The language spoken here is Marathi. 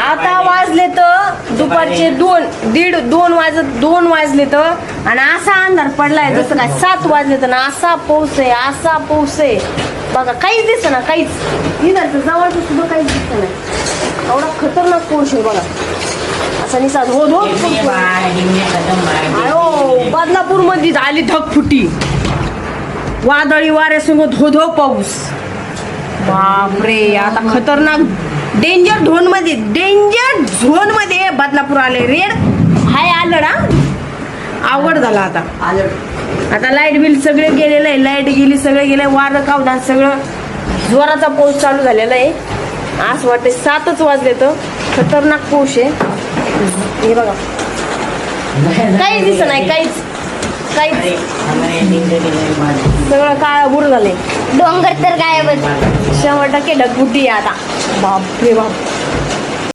आता वाजले तर दुपारचे 2 वाजले तर आणि असा अंधार पडलाय जसं काय 7 वाजले तर ना असा पाऊस आहे बघा काहीच दिसत ना काहीच इथं जवळचं सुद्धा काहीच दिसत नाही एवढा खतरनाक पाऊस आहे बघा असा निसा धो बदलापूर मध्ये झाली ढगफुटी वादळी वाऱ्यासंग धो पाऊस बापरे आता खतरनाक डेंजर झोन मध्ये बदलापूर आले रेड हाय आलं ना आवड झाला आता लाईट बिल सगळे गेलेलं आहे लाईट गेली सगळे गेले वारं कावदान सगळं जोराचा पाऊस चालू झालेला आहे असं वाटतं 7च वाजले तर खतरनाक पाऊस आहे हे बघा काहीच दिसत नाही काहीच सगळं काळं बुर झाले डोंगर तर गायबच 100% ढगफुटी आहे आता बापरे बाप